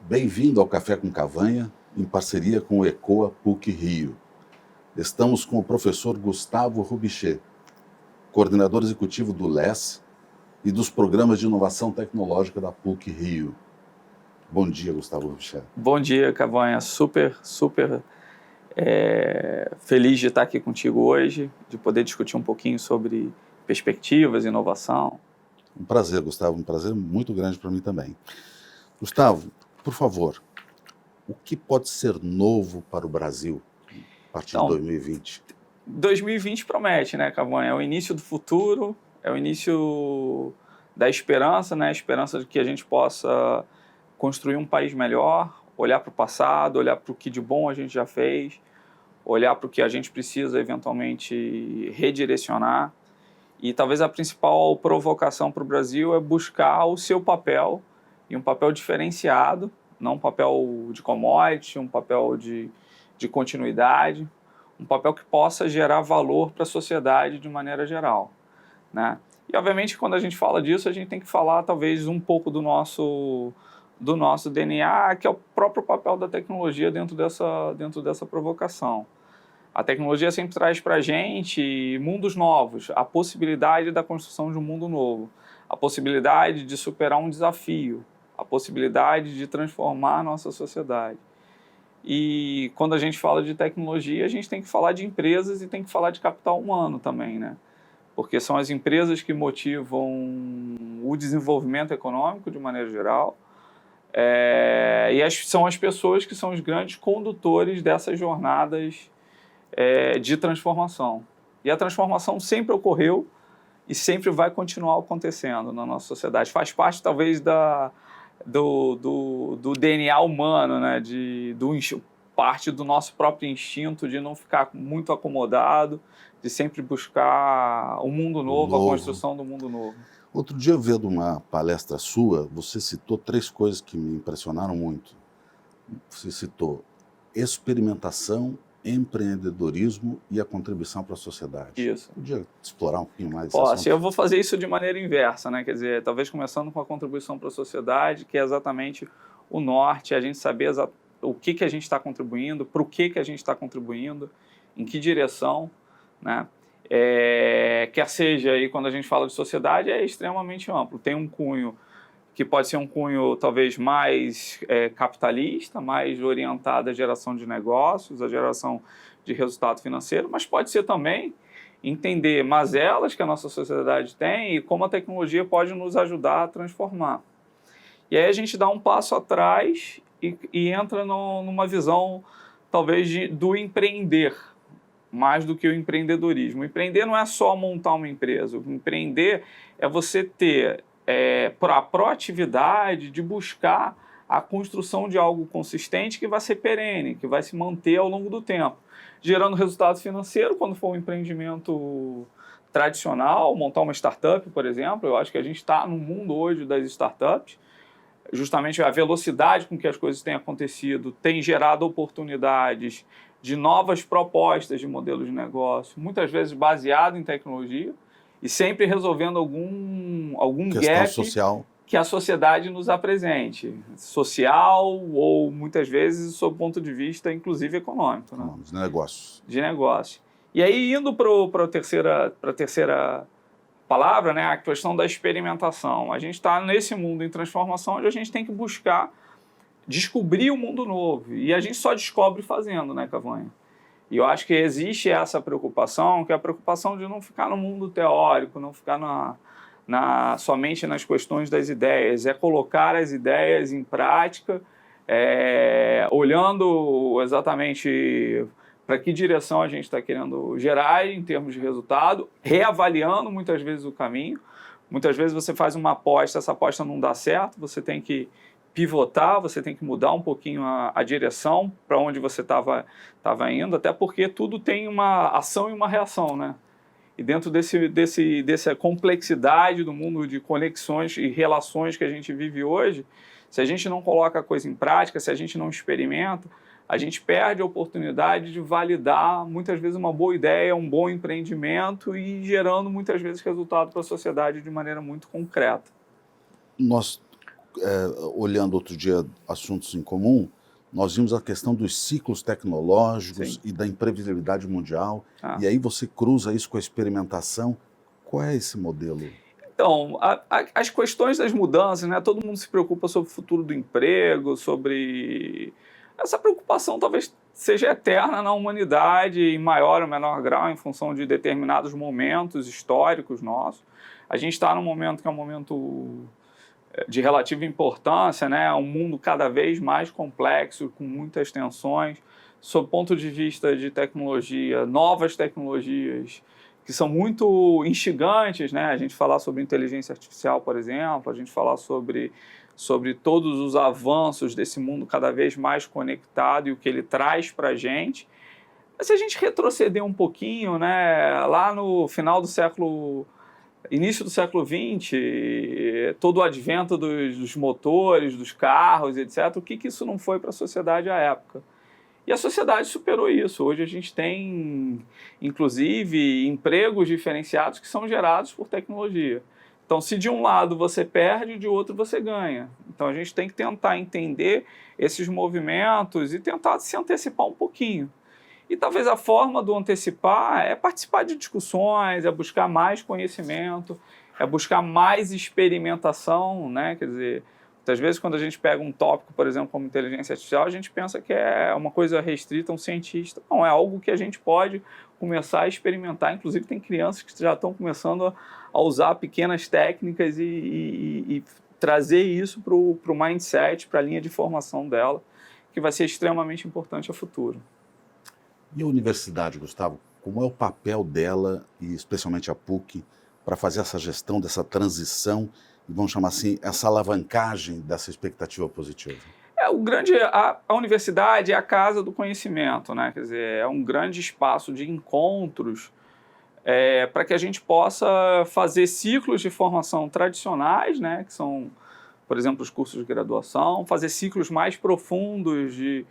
Bem-vindo ao Café com Cavanha, em parceria com o ECOA PUC-Rio. Estamos com o professor Gustavo Rubichê, coordenador executivo do LES e dos programas de inovação tecnológica da PUC-Rio. Bom dia, Gustavo Rubichê. Bom dia, Cavanha. Super feliz de estar aqui contigo hoje, de poder discutir um pouquinho sobre perspectivas, inovação. Um prazer, Gustavo, um prazer muito grande para mim também. Gustavo, por favor, o que pode ser novo para o Brasil a partir de 2020? 2020 promete, né, Cavanha? É o início do futuro, é o início da esperança, né? A esperança de que a gente possa construir um país melhor, olhar para o passado, olhar para o que de bom a gente já fez, olhar para o que a gente precisa eventualmente redirecionar. E talvez a principal provocação para o Brasil é buscar o seu papel, e um papel diferenciado, não um papel de commodity, um papel de continuidade, um papel que possa gerar valor para a sociedade de maneira geral, né? E, obviamente, quando a gente fala disso, a gente tem que falar, talvez, um pouco do nosso DNA, que é o próprio papel da tecnologia dentro dessa provocação. A tecnologia sempre traz para a gente mundos novos, a possibilidade da construção de um mundo novo, a possibilidade de superar um desafio, a possibilidade de transformar a nossa sociedade. E quando a gente fala de tecnologia, a gente tem que falar de empresas e tem que falar de capital humano também, né? Porque são as empresas que motivam o desenvolvimento econômico de maneira geral, são as pessoas que são os grandes condutores dessas jornadas de transformação. E a transformação sempre ocorreu e sempre vai continuar acontecendo na nossa sociedade. Faz parte, talvez, do DNA humano, né? Parte do nosso próprio instinto de não ficar muito acomodado, de sempre buscar um mundo novo, a construção do mundo novo. Outro dia, vendo uma palestra sua, você citou 3 coisas que me impressionaram muito. Você citou experimentação, empreendedorismo e a contribuição para a sociedade. Isso. Podia explorar um pouquinho mais esse assunto? Eu vou fazer isso de maneira inversa, né? Quer dizer, talvez começando com a contribuição para a sociedade, que é exatamente o norte, a gente saber o que a gente está contribuindo, para o que a gente está contribuindo, em que direção, né? Quer seja, aí, quando a gente fala de sociedade, é extremamente amplo. Tem um cunho que pode ser um cunho talvez mais capitalista, mais orientado à geração de negócios, à geração de resultado financeiro, mas pode ser também entender mazelas que a nossa sociedade tem e como a tecnologia pode nos ajudar a transformar. E aí a gente dá um passo atrás e entra numa visão talvez do empreender, mais do que o empreendedorismo. O empreender não é só montar uma empresa, o empreender é você ter a proatividade de buscar a construção de algo consistente que vai ser perene, que vai se manter ao longo do tempo, gerando resultado financeiro quando for um empreendimento tradicional, montar uma startup, por exemplo. Eu acho que a gente está no mundo hoje das startups, justamente a velocidade com que as coisas têm acontecido tem gerado oportunidades de novas propostas de modelos de negócio, muitas vezes baseado em tecnologia, e sempre resolvendo algum gap social que a sociedade nos apresente, social ou muitas vezes sob ponto de vista inclusive econômico, né? De negócio. E aí, indo para a terceira palavra, né, a questão da experimentação. A gente está nesse mundo em transformação onde a gente tem que buscar descobrir um mundo novo, e a gente só descobre fazendo, né, Cavanha? E eu acho que existe essa preocupação, que é a preocupação de não ficar no mundo teórico, não ficar somente nas questões das ideias, é colocar as ideias em prática, olhando exatamente para que direção a gente está querendo gerar em termos de resultado, reavaliando muitas vezes o caminho. Muitas vezes você faz uma aposta, essa aposta não dá certo, você tem que pivotar, você tem que mudar um pouquinho a direção para onde você estava indo, até porque tudo tem uma ação e uma reação, né? E dentro dessa complexidade do mundo de conexões e relações que a gente vive hoje, se a gente não coloca a coisa em prática, se a gente não experimenta, a gente perde a oportunidade de validar, muitas vezes, uma boa ideia, um bom empreendimento e gerando, muitas vezes, resultado para a sociedade de maneira muito concreta. Nós olhando outro dia assuntos em comum, nós vimos a questão dos ciclos tecnológicos Sim. e da imprevisibilidade mundial, Ah. e aí você cruza isso com a experimentação. Qual é esse modelo? Então, as questões das mudanças, né? Todo mundo se preocupa sobre o futuro do emprego, sobre... Essa preocupação talvez seja eterna na humanidade, em maior ou menor grau, em função de determinados momentos históricos nossos. A gente está num momento que é um momento de relativa importância, né? Um mundo cada vez mais complexo, com muitas tensões. Sob o ponto de vista de tecnologia, novas tecnologias que são muito instigantes, né? A gente falar sobre inteligência artificial, por exemplo, a gente falar sobre todos os avanços desse mundo cada vez mais conectado e o que ele traz para a gente. Mas se a gente retroceder um pouquinho, né? Lá no final do início do século XX, todo o advento dos motores, dos carros, etc., o que isso não foi para a sociedade à época? E a sociedade superou isso. Hoje a gente tem, inclusive, empregos diferenciados que são gerados por tecnologia. Então, se de um lado você perde, de outro você ganha. Então, a gente tem que tentar entender esses movimentos e tentar se antecipar um pouquinho. E talvez a forma do antecipar é participar de discussões, é buscar mais conhecimento, é buscar mais experimentação, né? Quer dizer, muitas vezes quando a gente pega um tópico, por exemplo, como inteligência artificial, a gente pensa que é uma coisa restrita a um cientista. Não, é algo que a gente pode começar a experimentar. Inclusive tem crianças que já estão começando a usar pequenas técnicas e trazer isso para o mindset, para a linha de formação dela, que vai ser extremamente importante a futuro. E a universidade, Gustavo, como é o papel dela, e especialmente a PUC, para fazer essa gestão dessa transição, e vamos chamar assim, essa alavancagem dessa expectativa positiva? A universidade é a casa do conhecimento, né? Quer dizer, é um grande espaço de encontros para que a gente possa fazer ciclos de formação tradicionais, né? Que são, por exemplo, os cursos de graduação, fazer ciclos mais profundos de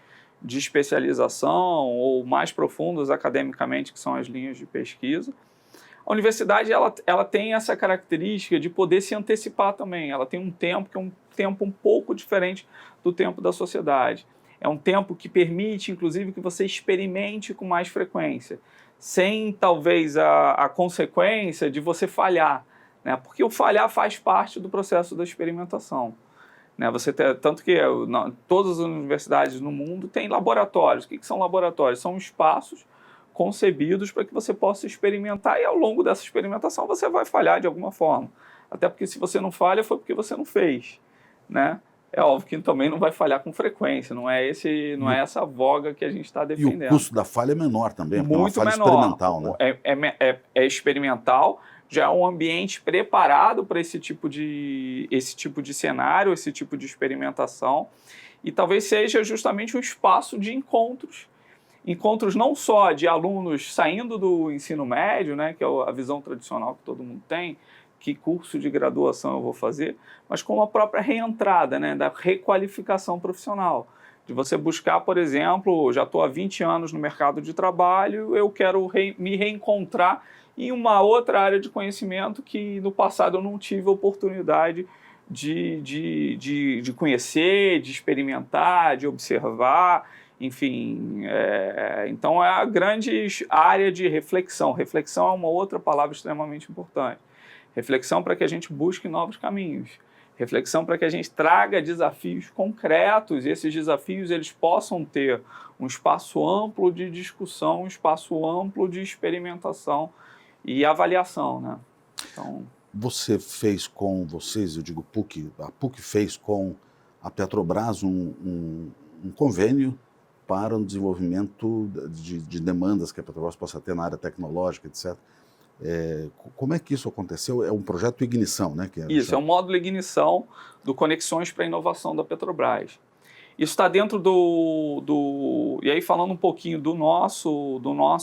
especialização ou mais profundos academicamente, que são as linhas de pesquisa. A universidade ela tem essa característica de poder se antecipar também. Ela tem um tempo que é um tempo um pouco diferente do tempo da sociedade. É um tempo que permite, inclusive, que você experimente com mais frequência, sem talvez a consequência de você falhar, né? Porque o falhar faz parte do processo da experimentação. Né? Tanto que todas as universidades no mundo têm laboratórios. O que são laboratórios? São espaços concebidos para que você possa experimentar e ao longo dessa experimentação você vai falhar de alguma forma. Até porque se você não falha foi porque você não fez. Né? É óbvio que também não vai falhar com frequência, não é essa voga que a gente está defendendo. E o custo da falha é menor também, porque muito é uma falha menor. Experimental. Né? É experimental, já é um ambiente preparado para esse tipo de cenário, esse tipo de experimentação, e talvez seja justamente um espaço de encontros não só de alunos saindo do ensino médio, né, que é a visão tradicional que todo mundo tem, que curso de graduação eu vou fazer, mas como a própria reentrada, né, da requalificação profissional. De você buscar, por exemplo, já estou há 20 anos no mercado de trabalho, eu quero me reencontrar em uma outra área de conhecimento que no passado eu não tive oportunidade de conhecer, de experimentar, de observar, enfim. Então é a grande área de reflexão. Reflexão é uma outra palavra extremamente importante. Reflexão para que a gente busque novos caminhos. Reflexão para que a gente traga desafios concretos e esses desafios eles possam ter um espaço amplo de discussão, um espaço amplo de experimentação e avaliação. Né? Então, você fez com vocês, eu digo PUC, a PUC fez com a Petrobras um convênio para o desenvolvimento de demandas que a Petrobras possa ter na área tecnológica, etc. Como é que isso aconteceu? É um projeto Ignição, né? Isso, é um módulo Ignição do Conexões para a Inovação da Petrobras. Isso está dentro E aí, falando um pouquinho do nosso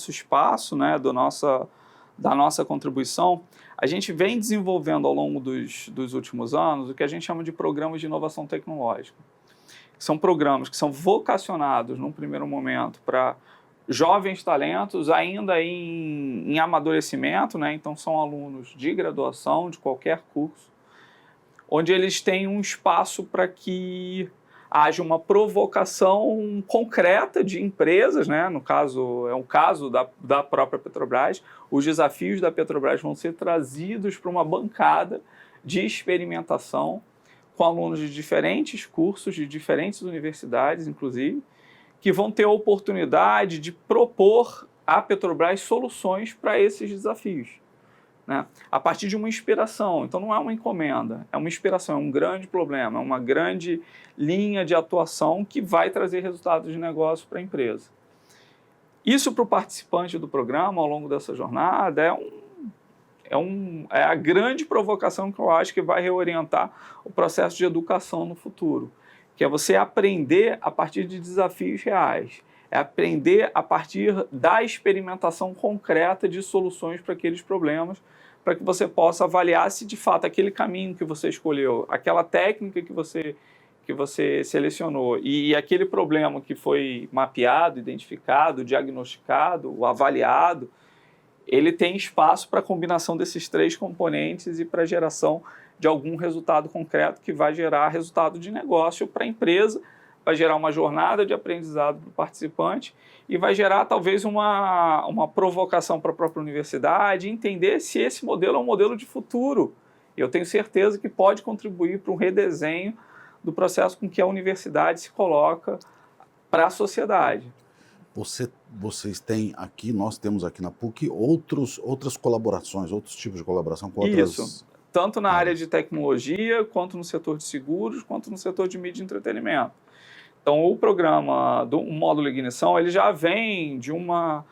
espaço, né? Da nossa contribuição, a gente vem desenvolvendo ao longo dos últimos anos o que a gente chama de programas de inovação tecnológica. São programas que são vocacionados, num primeiro momento, para jovens talentos ainda em amadurecimento, né? Então são alunos de graduação, de qualquer curso, onde eles têm um espaço para que haja uma provocação concreta de empresas, né? No caso, é um caso da própria Petrobras. Os desafios da Petrobras vão ser trazidos para uma bancada de experimentação com alunos de diferentes cursos, de diferentes universidades, inclusive, que vão ter a oportunidade de propor à Petrobras soluções para esses desafios, né? A partir de uma inspiração. Então, não é uma encomenda, é uma inspiração, é um grande problema, é uma grande linha de atuação que vai trazer resultados de negócio para a empresa. Isso, para o participante do programa, ao longo dessa jornada, é a grande provocação que eu acho que vai reorientar o processo de educação no futuro, que é você aprender a partir de desafios reais, é aprender a partir da experimentação concreta de soluções para aqueles problemas, para que você possa avaliar se de fato aquele caminho que você escolheu, aquela técnica que você selecionou e aquele problema que foi mapeado, identificado, diagnosticado, avaliado, ele tem espaço para a combinação desses três componentes e para a geração de algum resultado concreto que vai gerar resultado de negócio para a empresa, vai gerar uma jornada de aprendizado para o participante e vai gerar talvez uma provocação para a própria universidade, entender se esse modelo é um modelo de futuro. Eu tenho certeza que pode contribuir para um redesenho do processo com que a universidade se coloca para a sociedade. Vocês têm aqui, nós temos aqui na PUC outras colaborações, outros tipos de colaboração com outras... Isso, tanto na área de tecnologia, quanto no setor de seguros, quanto no setor de mídia e entretenimento. Então, o programa do módulo Ignição, ele já vem de uma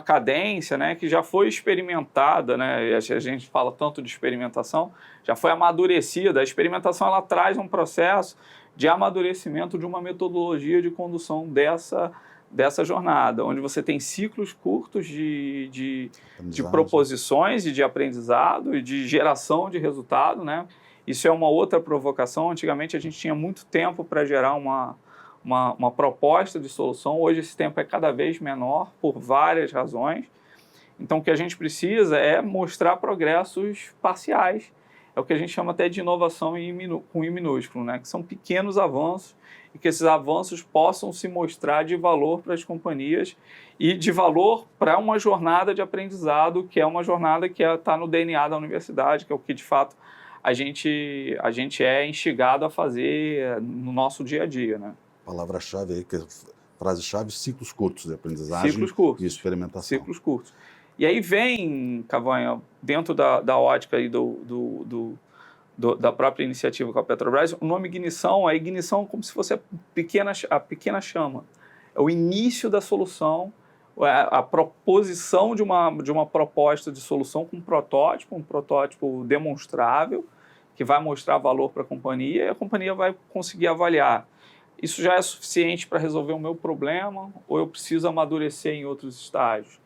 cadência, né, que já foi experimentada, né, a gente fala tanto de experimentação, já foi amadurecida. A experimentação ela traz um processo de amadurecimento de uma metodologia de condução dessa jornada, onde você tem ciclos curtos de proposições e de aprendizado e de geração de resultado, né? Isso é uma outra provocação. Antigamente a gente tinha muito tempo para gerar uma proposta de solução. Hoje esse tempo é cada vez menor por várias razões. Então o que a gente precisa é mostrar progressos parciais. É o que a gente chama até de inovação com I minúsculo, né? Que são pequenos avanços e que esses avanços possam se mostrar de valor para as companhias e de valor para uma jornada de aprendizado, que é uma jornada que está no DNA da universidade, que é o que de fato a gente é instigado a fazer no nosso dia a dia, né? Palavra-chave aí, que é frase-chave, ciclos curtos de aprendizagem e experimentação. Ciclos curtos. E aí vem, Cavanha, dentro da ótica aí da própria iniciativa com a Petrobras, o nome ignição, a ignição como se fosse a pequena chama. É o início da solução, a proposição de uma proposta de solução com um protótipo demonstrável, que vai mostrar valor para a companhia, e a companhia vai conseguir avaliar. Isso já é suficiente para resolver o meu problema ou eu preciso amadurecer em outros estágios?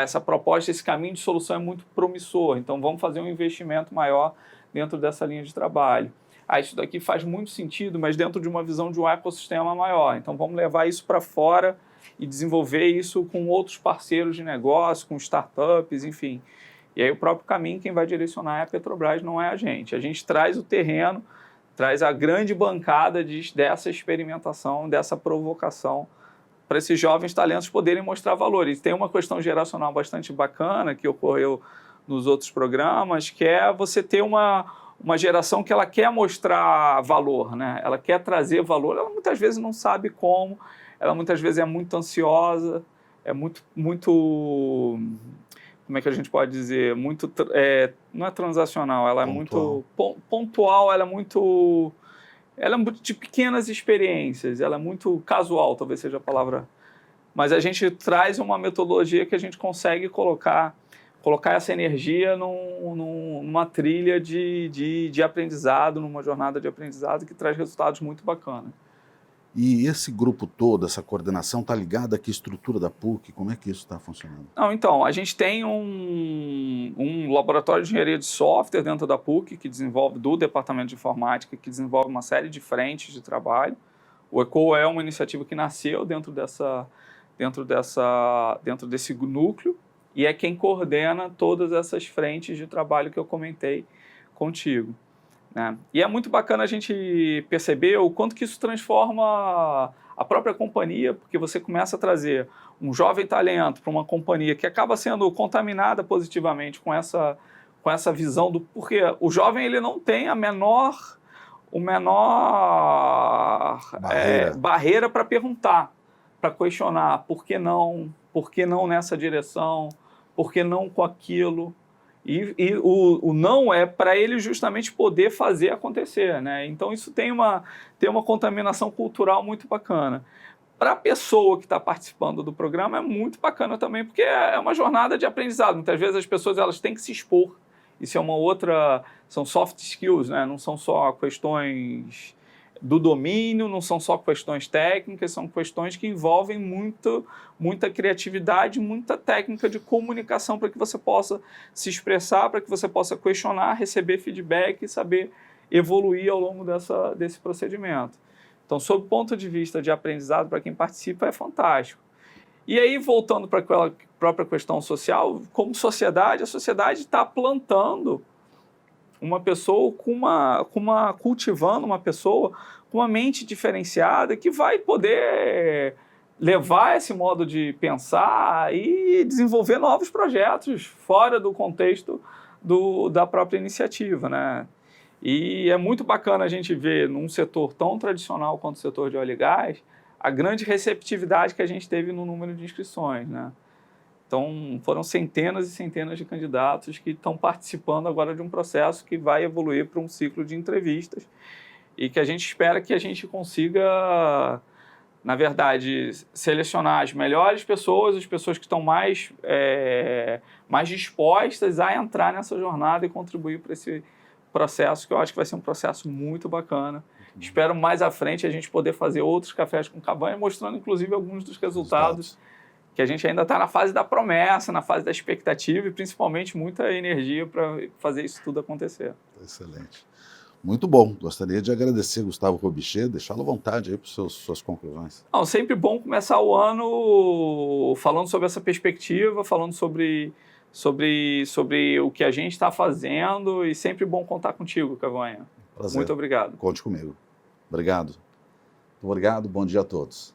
Essa proposta, esse caminho de solução é muito promissor, então vamos fazer um investimento maior dentro dessa linha de trabalho. Isso daqui faz muito sentido, mas dentro de uma visão de um ecossistema maior. Então vamos levar isso para fora e desenvolver isso com outros parceiros de negócio, com startups, enfim. E aí o próprio caminho, quem vai direcionar é a Petrobras, não é a gente. A gente traz o terreno, traz a grande bancada dessa experimentação, dessa provocação, para esses jovens talentos poderem mostrar valor. E tem uma questão geracional bastante bacana que ocorreu nos outros programas, que é você ter uma geração que ela quer mostrar valor, né? Ela quer trazer valor, ela muitas vezes não sabe como, ela muitas vezes é muito ansiosa, é muito como é que a gente pode dizer, não é transacional, ela é muito pontual, ela é muito de pequenas experiências, ela é muito casual, talvez seja a palavra. Mas a gente traz uma metodologia que a gente consegue colocar essa energia numa trilha de aprendizado, numa jornada de aprendizado que traz resultados muito bacanas. E esse grupo todo, essa coordenação, está ligada à que estrutura da PUC? Como é que isso está funcionando? Não, então, a gente tem um laboratório de engenharia de software dentro da PUC, do Departamento de Informática, que desenvolve uma série de frentes de trabalho. O ECO é uma iniciativa que nasceu dentro desse núcleo e é quem coordena todas essas frentes de trabalho que eu comentei contigo. né? E é muito bacana a gente perceber o quanto que isso transforma a própria companhia, porque você começa a trazer um jovem talento para uma companhia que acaba sendo contaminada positivamente com essa visão do... Porque o jovem ele não tem a menor barreira para perguntar, para questionar por que não nessa direção, por que não com aquilo. E o não é para ele justamente poder fazer acontecer, né? Então isso tem uma contaminação cultural muito bacana. Para a pessoa que está participando do programa é muito bacana também, porque é uma jornada de aprendizado. Muitas vezes as pessoas elas têm que se expor. Isso é uma outra... São soft skills, né? Não são só questões do domínio, não são só questões técnicas, são questões que envolvem muita criatividade, muita técnica de comunicação para que você possa se expressar, para que você possa questionar, receber feedback e saber evoluir ao longo desse procedimento. Então, sob o ponto de vista de aprendizado, para quem participa, é fantástico. E aí, voltando para aquela própria questão social, como sociedade, a sociedade está plantando uma pessoa cultivando uma pessoa com uma mente diferenciada que vai poder levar esse modo de pensar e desenvolver novos projetos fora do contexto da própria iniciativa, né? E é muito bacana a gente ver num setor tão tradicional quanto o setor de óleo e gás a grande receptividade que a gente teve no número de inscrições, né? Então, foram centenas e centenas de candidatos que estão participando agora de um processo que vai evoluir para um ciclo de entrevistas e que a gente espera que a gente consiga, na verdade, selecionar as melhores pessoas, as pessoas que estão mais dispostas a entrar nessa jornada e contribuir para esse processo, que eu acho que vai ser um processo muito bacana. Espero mais à frente a gente poder fazer outros cafés com cavanha, mostrando inclusive alguns dos resultados que a gente ainda está na fase da promessa, na fase da expectativa e principalmente muita energia para fazer isso tudo acontecer. Excelente. Muito bom. Gostaria de agradecer Gustavo Robichê, deixá-lo à vontade aí para suas conclusões. Não, sempre bom começar o ano falando sobre essa perspectiva, falando sobre o que a gente está fazendo e sempre bom contar contigo, Cavanha. Prazer. Muito obrigado. Conte comigo. Obrigado. Muito obrigado. Bom dia a todos.